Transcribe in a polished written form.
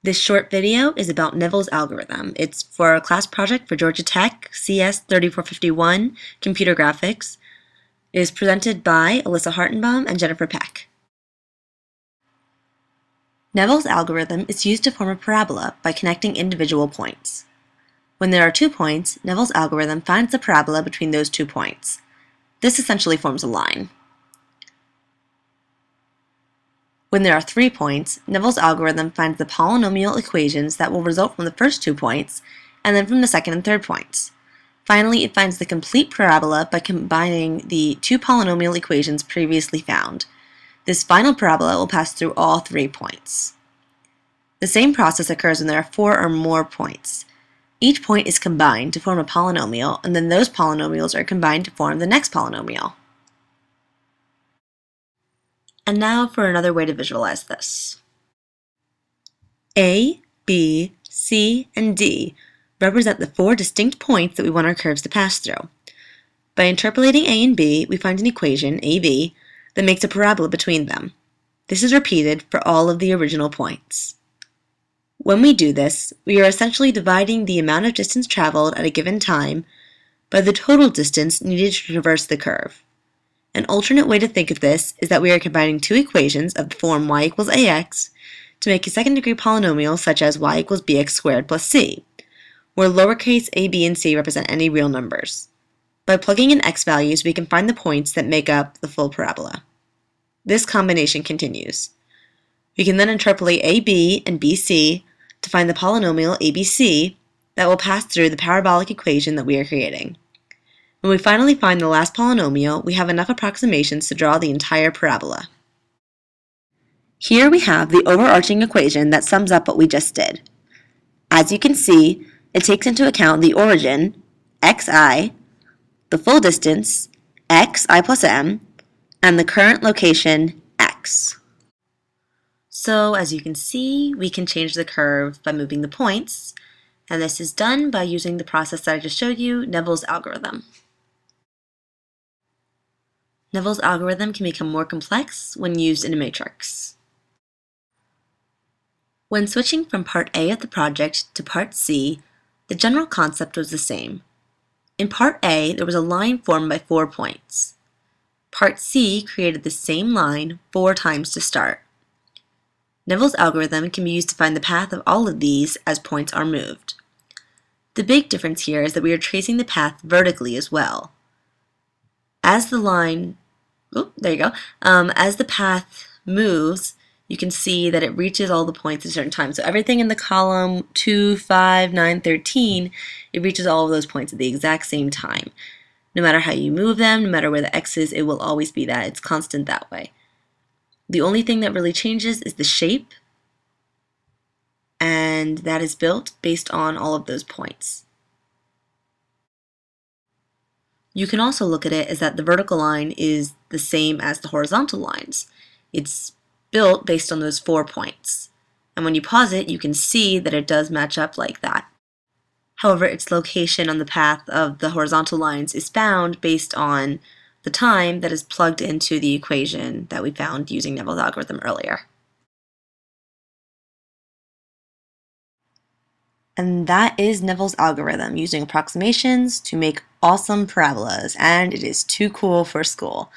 This short video is about Neville's algorithm. It's for a class project for Georgia Tech, CS 3451, Computer Graphics. It is presented by Alyssa Hartenbaum and Jennifer Peck. Neville's algorithm is used to form a parabola by connecting individual points. When there are 2 points, Neville's algorithm finds the parabola between those 2 points. This essentially forms a line. When there are 3 points, Neville's algorithm finds the polynomial equations that will result from the first 2 points, and then from the second and third points. Finally, it finds the complete parabola by combining the 2 polynomial equations previously found. This final parabola will pass through all 3 points. The same process occurs when there are 4 or more points. Each point is combined to form a polynomial, and then those polynomials are combined to form the next polynomial. And now for another way to visualize this. A, B, C, and D represent the 4 distinct points that we want our curves to pass through. By interpolating A and B, we find an equation, AB, that makes a parabola between them. This is repeated for all of the original points. When we do this, we are essentially dividing the amount of distance traveled at a given time by the total distance needed to traverse the curve. An alternate way to think of this is that we are combining 2 equations of the form y equals ax to make a second-degree polynomial such as y equals bx squared plus c, where lowercase a, b, and c represent any real numbers. By plugging in x values, we can find the points that make up the full parabola. This combination continues. We can then interpolate ab and bc to find the polynomial abc that will pass through the parabolic equation that we are creating. When we finally find the last polynomial, we have enough approximations to draw the entire parabola. Here we have the overarching equation that sums up what we just did. As you can see, it takes into account the origin, xi, the full distance, xi plus m, and the current location, x. So as you can see, we can change the curve by moving the points, and this is done by using the process that I just showed you, Neville's algorithm. Neville's algorithm can become more complex when used in a matrix. When switching from part A of the project to part C, the general concept was the same. In part A, there was a line formed by 4 points. Part C created the same line 4 times to start. Neville's algorithm can be used to find the path of all of these as points are moved. The big difference here is that we are tracing the path vertically as well. As the line as the path moves, you can see that it reaches all the points at a certain time. So everything in the column 2, 5, 9, 13, it reaches all of those points at the exact same time. No matter how you move them, no matter where the x is, it will always be that. It's constant that way. The only thing that really changes is the shape, and that is built based on all of those points. You can also look at it as that the vertical line is the same as the horizontal lines. It's built based on those 4 points. And when you pause it, you can see that it does match up like that. However, its location on the path of the horizontal lines is found based on the time that is plugged into the equation that we found using Neville's algorithm earlier. And that is Neville's algorithm, using approximations to make awesome parabolas, and it is too cool for school.